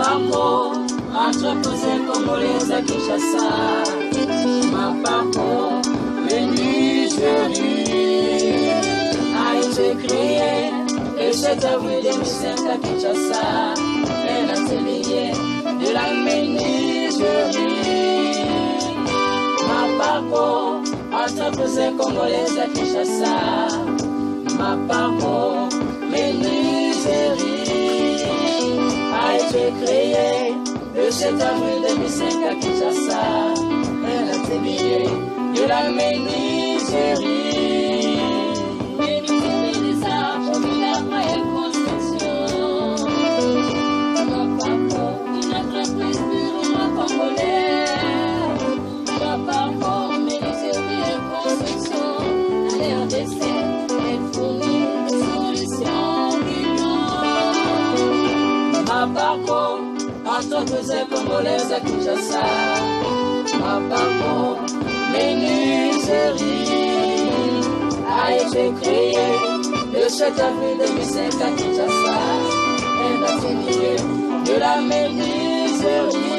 parcours, entreposé congolais à Kinshasa. Ma parcours, menuiserie, a été créé le 7 avril 2005 à Kinshasa. Un atelier de la menuiserie. Ma parcours, entreposé congolais à Kinshasa. Ma parcours, menuiserie, a été créé le 7 avril 2005 à Kinshasa. Un atelier de la menuiserie. Menuiserie des arts, formidable et construction. Ma parcours, une entreprise purement congolaise. Ma parcours, menuiserie et construction. À l'heure d'essai, elle fournit des solutions innovantes. Ma parcours, entreprise congolaise à Kinshasa. Ma parcours, menuiserie, a été créé le 7 avril 2005 à Kinshasa. Un atelier de la menuiserie.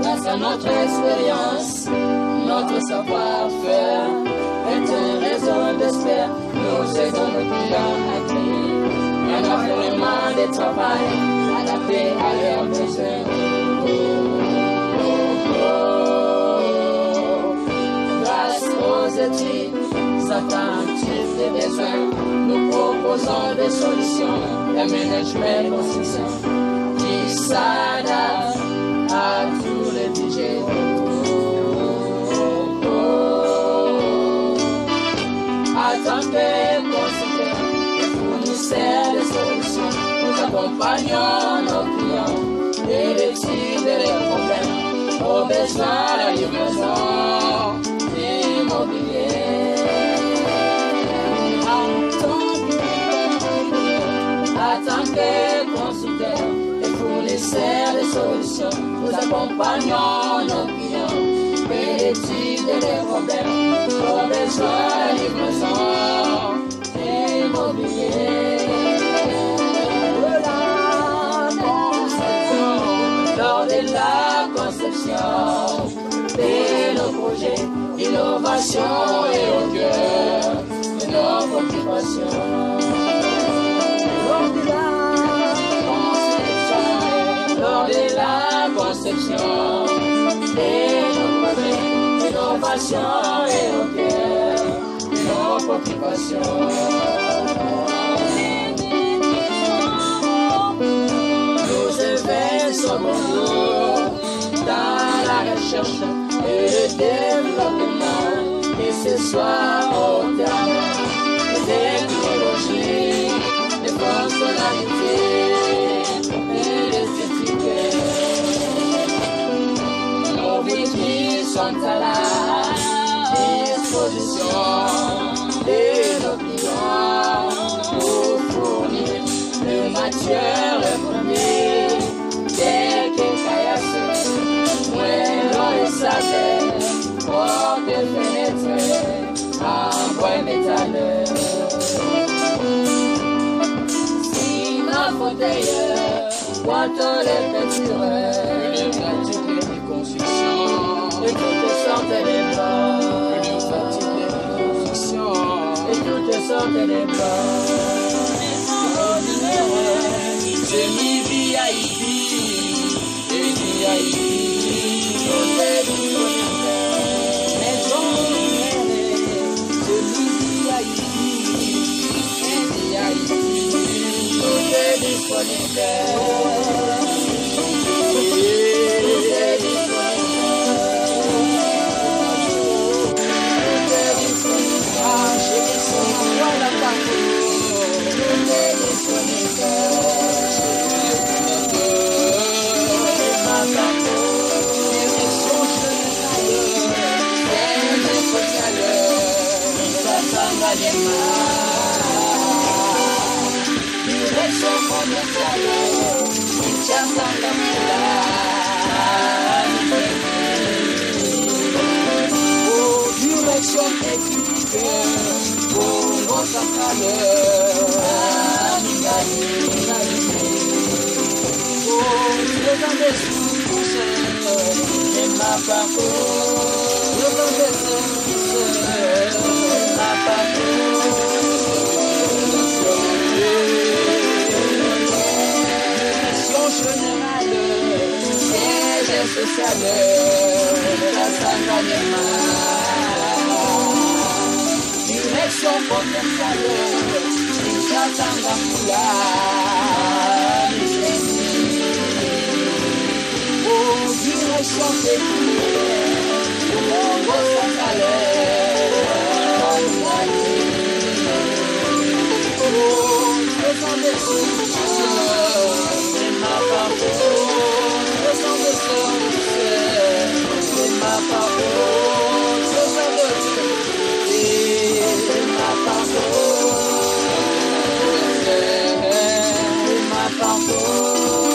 Grâce à notre expérience, notre savoir-faire est un réseau d'experts. Nous aidons nos clients à créer un environnement de travail adapté à leurs besoins. Grâce aux études attentives des besoins, nous proposons des solutions de management construction qui s'adaptent à tous les budgets. En tant que consultants et fournisseurs de solutions, nous accompagnons nos clients et l'étude des problèmes, aux besoins de la livraison immobilier. En tant que consultants et fournisseurs de solutions, nous accompagnons nos clients et l'étude des problèmes, aux besoins de la livraison immobilier. Lors de la conception de nos projets, l'innovation est au cœur de nos préoccupations. Lors de la conception de nos projets, l'innovation est au cœur de nos préoccupations. Dans la recherche et le développement, que ce soit au terme des technologies, des fonctionnalités et des étiquettes. Nos vies sont à la disposition de nos clients pour fournir le matière première. Quelques caillasses, moins les savets, portes et fenêtres, en bois et métal. Ciment, fauteuil, boîte les peintures, une pratique de construction, et toutes sortes de blancs, une pratique de construction, et toutes sortes de blancs. Semi-VIP. Direction commerciale, direction technique, Congo central, tu es un des sources de ma parcours. Tu es un des sources de ma parcours. Direction générale, siège social, la Saint-Daniel. Direction commerciale, Chatangapula. Oh, direction technique, mon beau salaire. Oh, je sens des sources de ma parole. Je sens des sources de ma parole. Je sens des sources de ma parole. De ma parole. De ma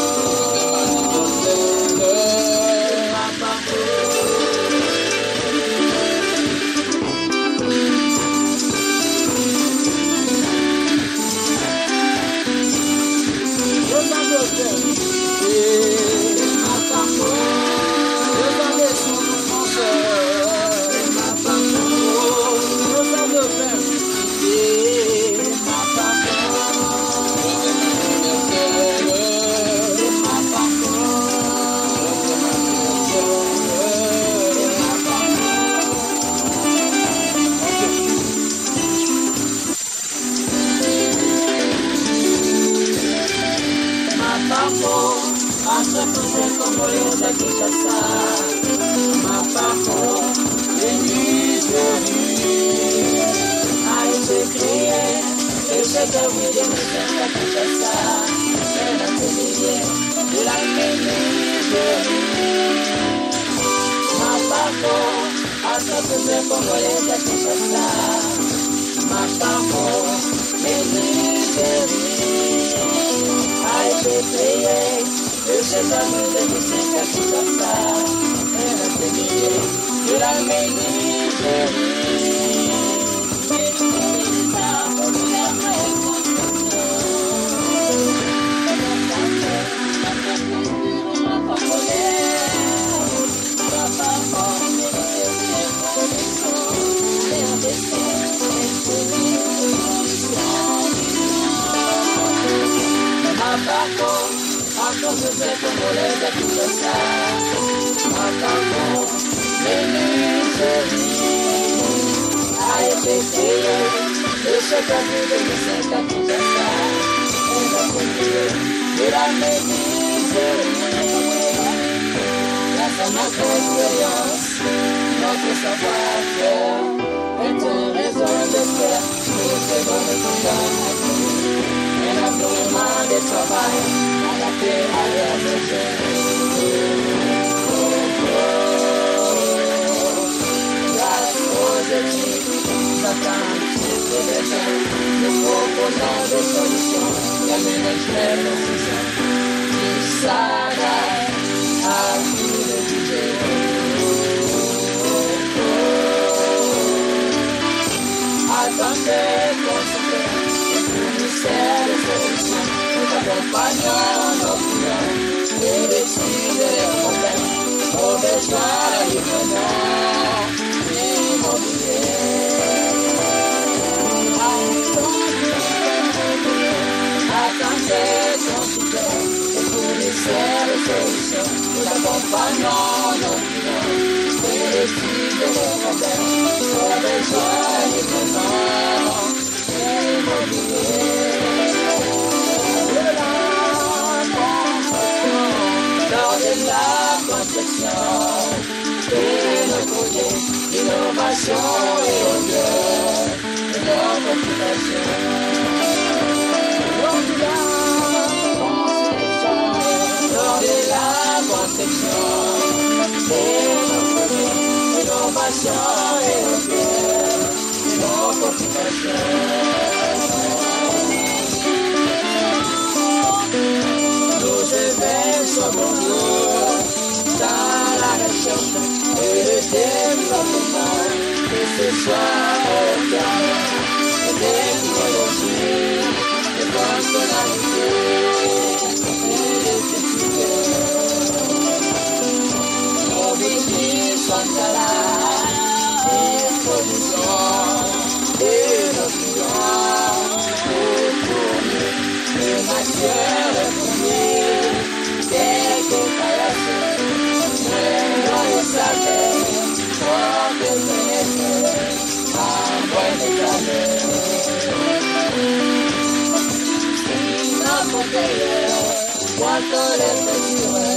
Quanto le mesure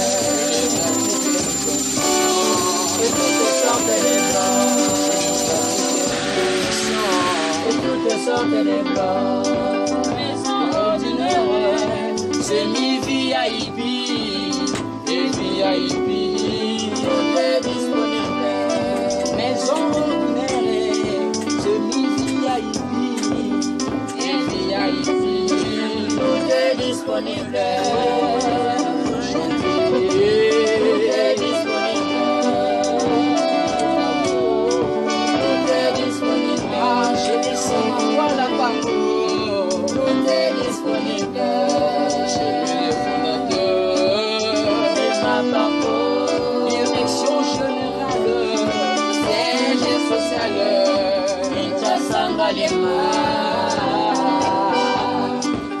e tutte sorte dei bras, e tutte sorte dei bras. Maison ordinaire, semi-VIP et VIP, tout est disponible. Maison ordinaire, semi-VIP et VIP, tout est disponible.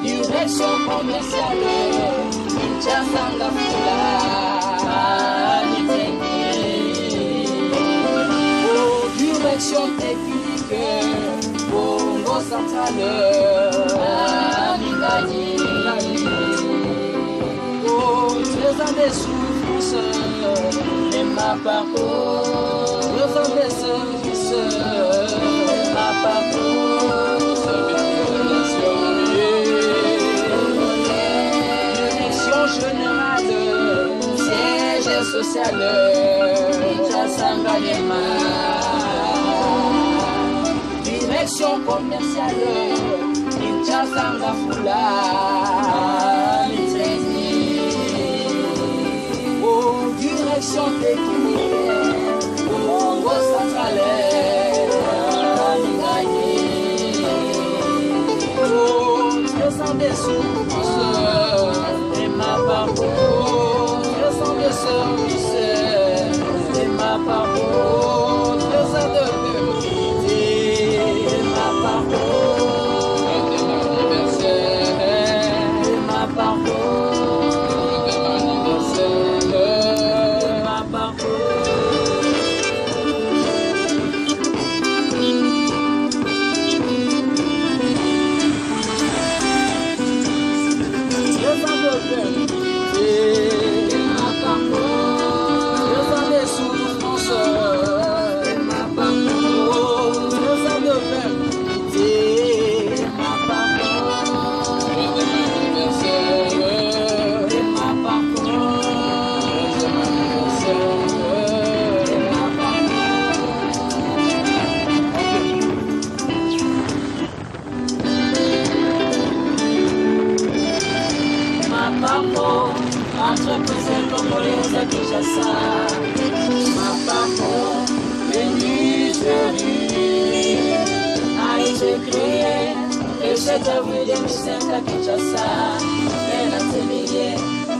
Direction commerciale, Kinshasa Fula, direction technique, Congo Centrale, deux ans de souffrance, et ma parcours, 2 ans de service, ma parcours. Général, siège social, direction commerciale, Kinshasa Fula, direction technique, Congo Centrale, des sources. Ma parole, je sens le service, c'est ma parole, je sens de vérité, c'est ma parole, c'est mon anniversaire, c'est ma parole, c'est mon anniversaire, c'est ma parole. Entreprise congolaise à Kinshasa, ma parole, menuiserie, a été créée le 7 avril 2005 à Kinshasa, un atelier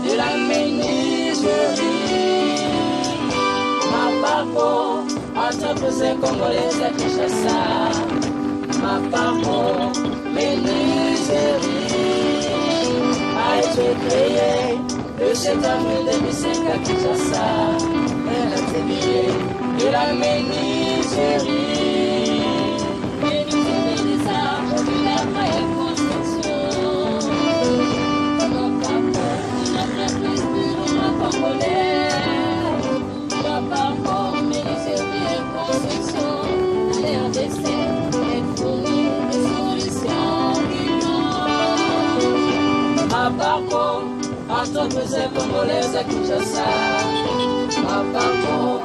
de la menuiserie. Ma parole, entreprise congolaise à Kinshasa, ma parole, menuiserie, a été créée le 7 avril 2005 à Kinshasa, un atelier de la menuiserie. Menuiserie des arts, de la vraie construction. Mon papa, une entreprise purement congolaise. Mon papa, menuiserie et construction. L'air d'essai est fourni des solutions innovantes. Ma parcours, entreprise congolaise à Kinshasa, ma parcours,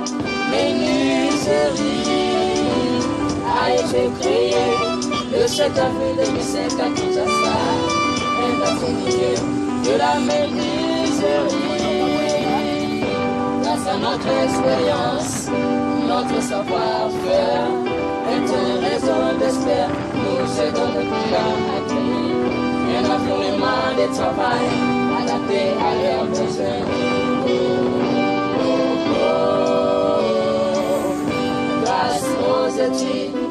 menuiserie, a été créée le 7 avril 2005 à Kinshasa, un atelier de la menuiserie. Grâce à notre expérience, notre savoir-faire, et un réseau d'experts nous aidons le plus à accueillir un environnement de travail adapté à leurs besoins. Grâce aux études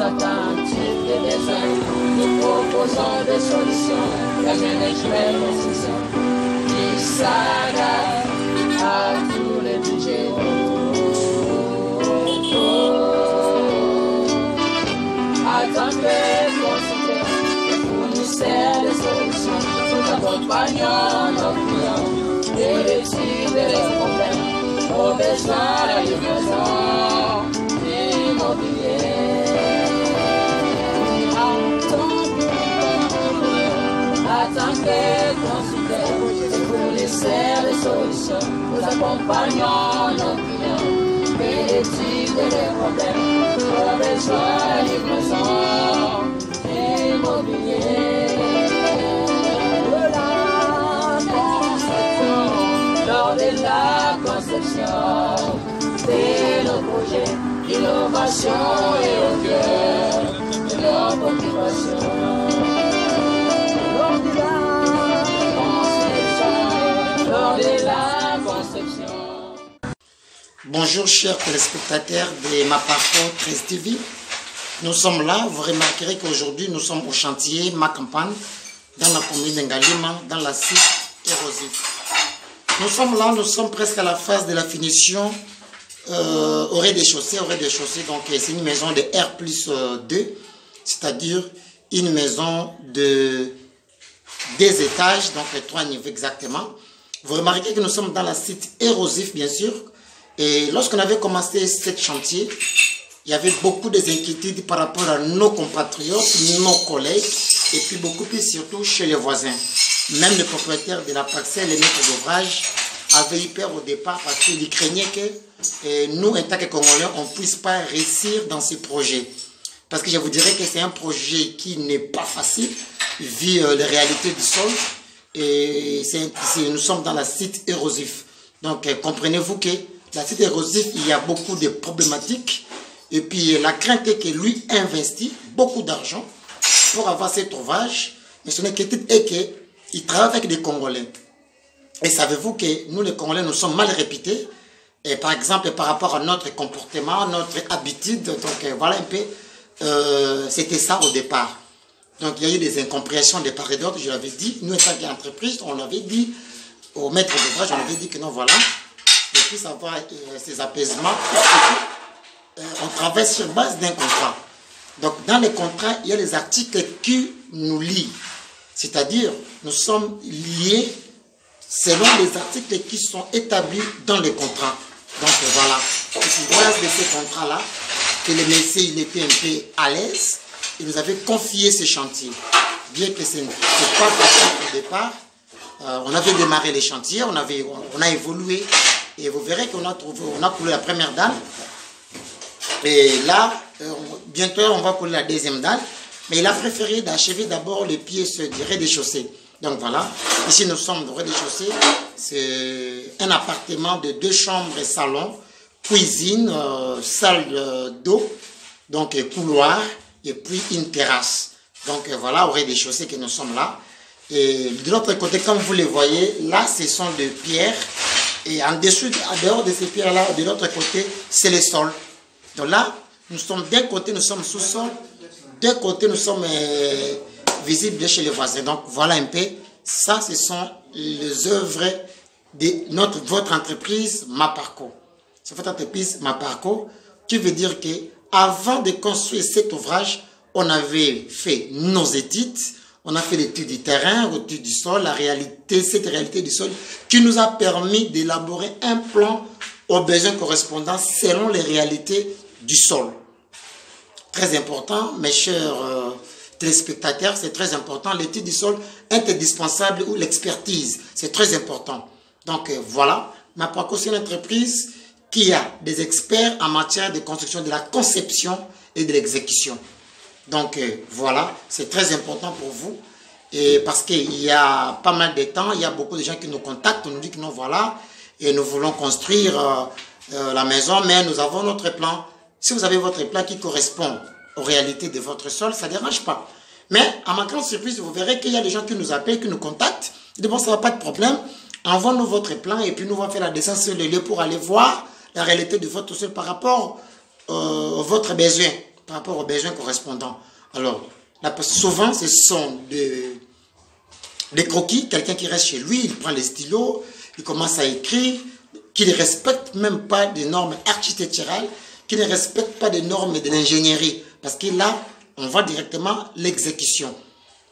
attentives des besoins, nous proposons besoin de solutions, la management construction qui s'adapte à tous les budgets. Attendez pour soutien, le fournisseur de solutions, nous accompagnons nos clients et l'étude des problèmes, aux besoins de livraison immobilier. Attendez pour soutien, le fournisseur de solutions, nous accompagnons nos clients et l'étude des problèmes, aux besoins de livraison immobilier. Lors de la conception de nos projets, l'innovation est au cœur de nos préoccupations. Lors de la conception. Bonjour chers téléspectateurs de Ma Parcours 13 TV. Nous sommes là, vous remarquerez qu'aujourd'hui nous sommes au chantier Ma Campagne, dans la commune d'Ngalima, dans la site érosif. Nous sommes là, nous sommes presque à la phase de la finition au rez-de-chaussée. Donc c'est une maison de R+2, c'est-à-dire une maison de 2 étages, donc 3 niveaux exactement. Vous remarquez que nous sommes dans la site érosif, bien sûr. Et lorsqu'on avait commencé ce chantier, il y avait beaucoup d'inquiétudes par rapport à nos compatriotes, nos collègues, et puis beaucoup plus surtout chez les voisins. Même le propriétaire de la parcelle, les maîtres d'ouvrage, avaient eu peur au départ parce qu'ils craignaient que nous, en tant que Congolais, on ne puisse pas réussir dans ces projets. Parce que je vous dirais que c'est un projet qui n'est pas facile, vu les réalités du sol. Et nous sommes dans la site érosif. Donc, comprenez-vous que la site érosif, il y a beaucoup de problématiques. Et puis, la crainte est que lui investit beaucoup d'argent pour avoir cet ouvrage. Mais son inquiétude est qu'il travaille avec des Congolais. Et savez-vous que nous, les Congolais, nous sommes mal réputés. Et par exemple, par rapport à notre comportement, notre habitude. Donc, voilà un peu, c'était ça au départ. Donc, il y a eu des incompréhensions de part et d'autre, je l'avais dit. Nous, en tant qu'entreprise, on l'avait dit au maître d'ouvrage, on avait dit que non, voilà, il puisse avoir ces apaisements. On travaille sur base d'un contrat. Donc, dans les contrats, il y a les articles qui nous lient. C'est-à-dire, nous sommes liés selon les articles qui sont établis dans les contrats. Donc, voilà. C'est grâce de ces contrats-là que le monsieur, il était un peu à l'aise. Il nous avait confié ce chantier. Bien que ce n'est pas facile au départ, on avait démarré les chantiers, on a évolué. Et vous verrez qu'on a coulé la première dalle. Et là, bientôt, on va couler la deuxième dalle. Mais il a préféré d'achever d'abord les pièces du rez-de-chaussée. Donc voilà, ici nous sommes au rez-de-chaussée. C'est un appartement de 2 chambres et salon, cuisine, salle d'eau, donc couloir. Et puis une terrasse. Donc voilà, au rez-de-chaussée que nous sommes là. Et de l'autre côté, comme vous le voyez, là, ce sont des pierres. Et en dessous, en dehors de ces pierres-là, de l'autre côté, c'est le sol. Donc là, nous sommes d'un côté, nous sommes sous-sol. D'un côté, nous sommes visibles chez les voisins. Donc voilà un peu, ça, ce sont les œuvres de votre entreprise, Ma Parcours. C'est votre entreprise, Ma Parcours, qui veut dire que avant de construire cet ouvrage, on avait fait nos études, on a fait l'étude du terrain, l'étude du sol, cette réalité du sol, qui nous a permis d'élaborer un plan aux besoins correspondants selon les réalités du sol. Très important, mes chers téléspectateurs, c'est très important. L'étude du sol est indispensable ou l'expertise, c'est très important. Donc voilà, Ma Parcours, c'est une entreprise qui a des experts en matière de construction, de la conception et de l'exécution. Donc voilà, c'est très important pour vous. Et parce qu'il y a pas mal de temps, il y a beaucoup de gens qui nous contactent, nous disent que non, voilà, et nous voulons construire la maison, mais nous avons notre plan. Si vous avez votre plan qui correspond aux réalités de votre sol, ça ne dérange pas. Mais à ma grande surprise, vous verrez qu'il y a des gens qui nous appellent, qui nous contactent. Ils disent bon, ça ne va pas de problème, envoie-nous votre plan et puis nous allons faire la descente sur le lieu pour aller voir la réalité de votre sol par rapport à votre besoin, par rapport aux besoins correspondants. Alors, Souvent, ce sont des croquis, quelqu'un qui reste chez lui, il prend les stylos, il commence à écrire, qui ne respecte même pas des normes architecturales, qui ne respecte pas des normes de l'ingénierie. Parce que là, on voit directement l'exécution.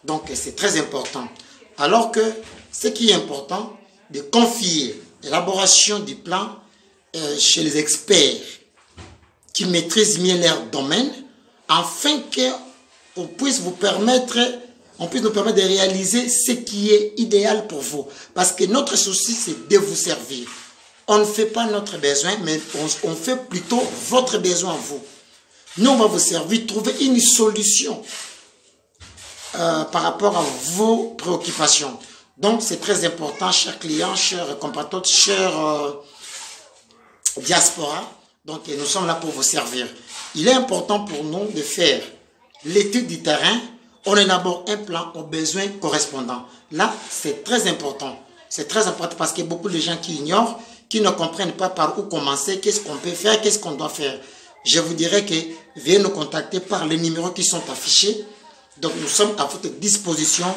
Donc, c'est très important. Alors que ce qui est important, de confier l'élaboration du plan chez les experts qui maîtrisent mieux leur domaine, afin qu'on puisse nous permettre de réaliser ce qui est idéal pour vous. Parce que notre souci, c'est de vous servir. On ne fait pas notre besoin, mais on fait plutôt votre besoin à vous. Nous, on va vous servir, trouver une solution par rapport à vos préoccupations. Donc, c'est très important, chers clients, chers compatriotes, chers diaspora. Donc, nous sommes là pour vous servir. Il est important pour nous de faire l'étude du terrain. On élabore un plan aux besoins correspondants. Là, c'est très important. C'est très important parce qu'il y a beaucoup de gens qui ignorent, qui ne comprennent pas par où commencer, qu'est-ce qu'on peut faire, qu'est-ce qu'on doit faire. Je vous dirais que veuillez nous contacter par les numéros qui sont affichés. Donc, nous sommes à votre disposition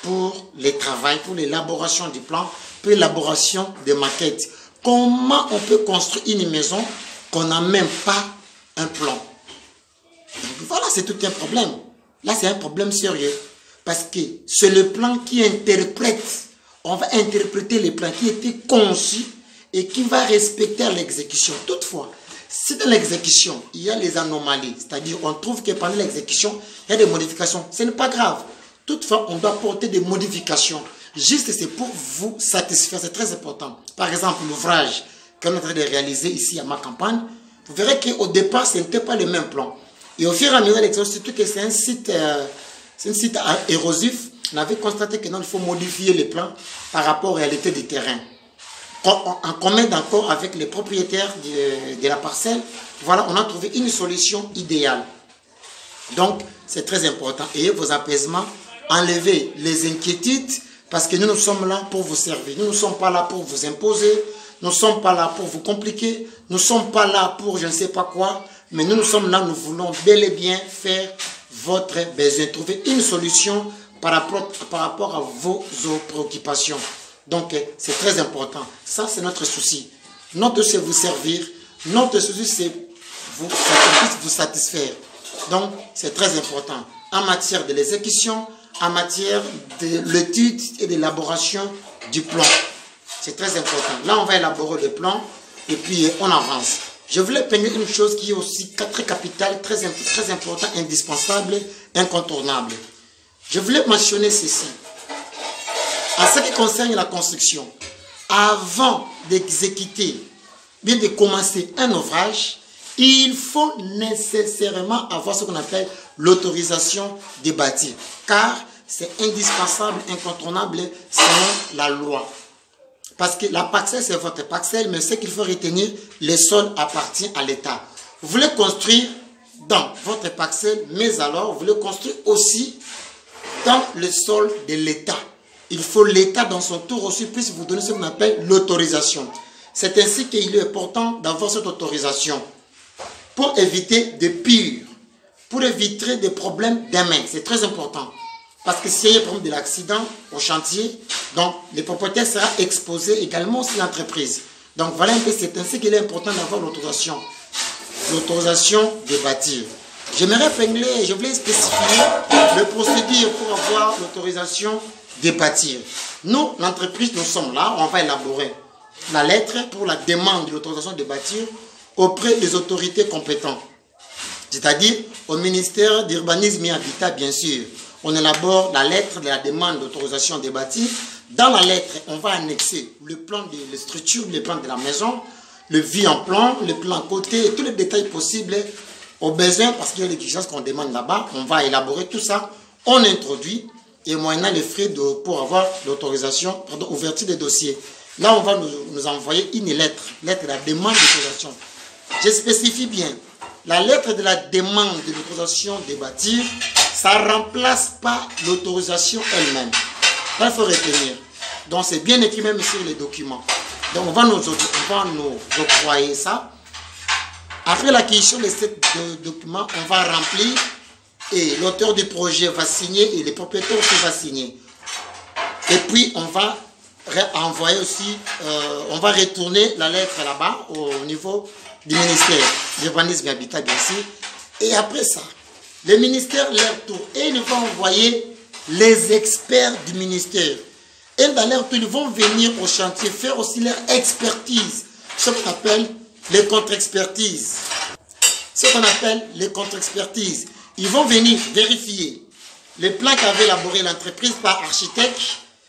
pour les travaux, pour l'élaboration du plan, pour l'élaboration des maquettes. Comment on peut construire une maison qu'on n'a même pas un plan? Donc, voilà, c'est tout un problème. Là, c'est un problème sérieux. Parce que c'est le plan qui interprète. On va interpréter les plans qui étaient conçus et qui va respecter l'exécution. Toutefois, si dans l'exécution, il y a les anomalies, c'est-à-dire on trouve que pendant l'exécution, il y a des modifications, ce n'est pas grave. Toutefois, on doit porter des modifications. Juste, c'est pour vous satisfaire, c'est très important. Par exemple, l'ouvrage qu'on est en train de réaliser ici à ma campagne, vous verrez qu'au départ, ce n'était pas le même plan. Et au fur et à mesure de l'exécution, surtout que c'est un site érosif, on avait constaté que non, il faut modifier les plans par rapport aux réalités du terrain. En commun d'accord avec les propriétaires de la parcelle, voilà, on a trouvé une solution idéale. Donc, c'est très important. Ayez vos apaisements, enlevez les inquiétudes, parce que nous sommes là pour vous servir. Nous ne sommes pas là pour vous imposer, nous ne sommes pas là pour vous compliquer, nous ne sommes pas là pour je ne sais pas quoi, mais nous sommes là, nous voulons bel et bien faire votre besoin, trouver une solution par rapport à vos préoccupations. Donc, c'est très important. Ça, c'est notre souci. Notre souci, c'est vous servir. Notre souci, c'est vous satisfaire. Donc, c'est très important. En matière de l'exécution, en matière de l'étude et de l'élaboration du plan. C'est très important. Là, on va élaborer le plan et puis on avance. Je voulais peigner une chose qui est aussi très capitale, très important, indispensable, incontournable. Je voulais mentionner ceci. En ce qui concerne la construction, avant d'exécuter, bien de commencer un ouvrage, il faut nécessairement avoir ce qu'on appelle l'autorisation de bâtir. Car c'est indispensable, incontournable selon la loi. Parce que la parcelle, c'est votre parcelle, mais ce qu'il faut retenir, le sol appartient à l'État. Vous voulez construire dans votre parcelle, mais alors vous voulez construire aussi dans le sol de l'État. Il faut l'État dans son tour aussi puisse vous donner ce qu'on appelle l'autorisation. C'est ainsi qu'il est important d'avoir cette autorisation pour éviter de pire, pour éviter des problèmes demain. C'est très important. Parce que s'il y a un problème de l'accident au chantier, donc le propriétaire sera exposé également aussi l'entreprise. Donc voilà un peu, c'est ainsi qu'il est important d'avoir l'autorisation. L'autorisation de bâtir. J'aimerais peigner, je voulais spécifier le procédure pour avoir l'autorisation de bâtir. Nous, l'entreprise, nous sommes là, on va élaborer la lettre pour la demande de l'autorisation de bâtir auprès des autorités compétentes. C'est-à-dire au ministère d'Urbanisme et Habitat, bien sûr. On élabore la lettre de la demande d'autorisation de bâtir. Dans la lettre, on va annexer le plan de la structure, le plan de la maison, le vie en plan, le plan côté, et tous les détails possibles au besoin, parce qu'il y a l'exigence qu'on demande là-bas. On va élaborer tout ça. On introduit et moyennant les frais pour avoir l'autorisation, ouverture des dossiers. Là, on va nous envoyer une lettre de la demande d'autorisation. Je spécifie bien, la lettre de la demande de l'autorisation de bâtir, ça ne remplace pas l'autorisation elle-même. Là, il faut retenir. Donc, c'est bien écrit même sur les documents. Donc, on va nous octroyer ça. Après l'acquisition de ces documents, on va remplir et l'auteur du projet va signer et les propriétaires aussi vont signer. Et puis on va envoyer aussi, on va retourner la lettre là-bas au niveau du ministère de l'urbanisme et habitat bien sûr. Et après ça, le ministère leur tour et ils vont envoyer les experts du ministère. Et dans leur tour, ils vont venir au chantier faire aussi leur expertise, ce qu'on appelle les contre-expertises. Ce qu'on appelle les contre-expertises. Ils vont venir vérifier les plans qu'avait élaboré l'entreprise par architecte,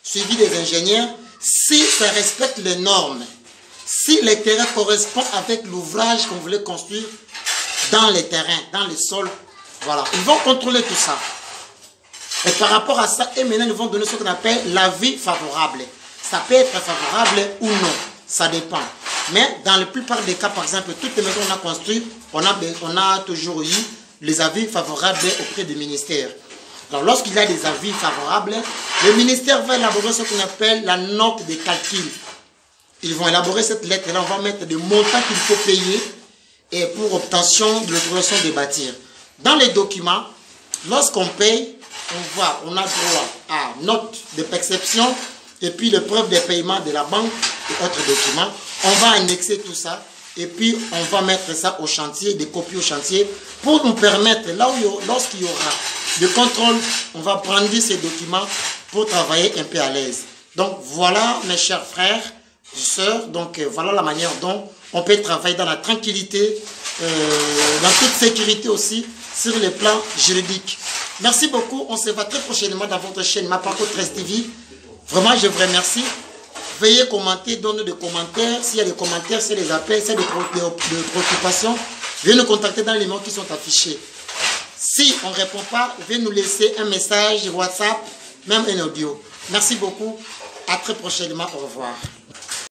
suivi des ingénieurs, si ça respecte les normes, si les terrains correspondent avec l'ouvrage qu'on voulait construire dans les terrains, dans les sols. Voilà, ils vont contrôler tout ça. Et par rapport à ça, et maintenant ils vont donner ce qu'on appelle l'avis favorable. Ça peut être favorable ou non, ça dépend. Mais dans la plupart des cas, par exemple, toutes les maisons qu'on a construites, on a toujours eu les avis favorables auprès du ministère. Alors lorsqu'il y a des avis favorables, le ministère va élaborer ce qu'on appelle la note de calcul. Ils vont élaborer cette lettre-là, on va mettre des montants qu'il faut payer et pour obtention de l'autorisation de bâtir. Dans les documents, lorsqu'on paye, on a droit à note de perception et puis le preuve de paiement de la banque et autres documents. On va annexer tout ça et puis on va mettre ça au chantier, des copies au chantier pour nous permettre, lorsqu'il y aura le contrôle, on va prendre ces documents pour travailler un peu à l'aise. Donc voilà mes chers frères et sœurs, donc voilà la manière dont on peut travailler dans la tranquillité, dans toute sécurité aussi, sur le plan juridique. Merci beaucoup, on se voit très prochainement dans votre chaîne Maparcours 13 TV. Vraiment, je vous remercie. Veuillez commenter, donner des commentaires. S'il y a des commentaires, s'il y a des appels, s'il y a des préoccupations, veuillez nous contacter dans les numéros qui sont affichés. Si on ne répond pas, veuillez nous laisser un message WhatsApp, même un audio. Merci beaucoup. À très prochainement. Au revoir.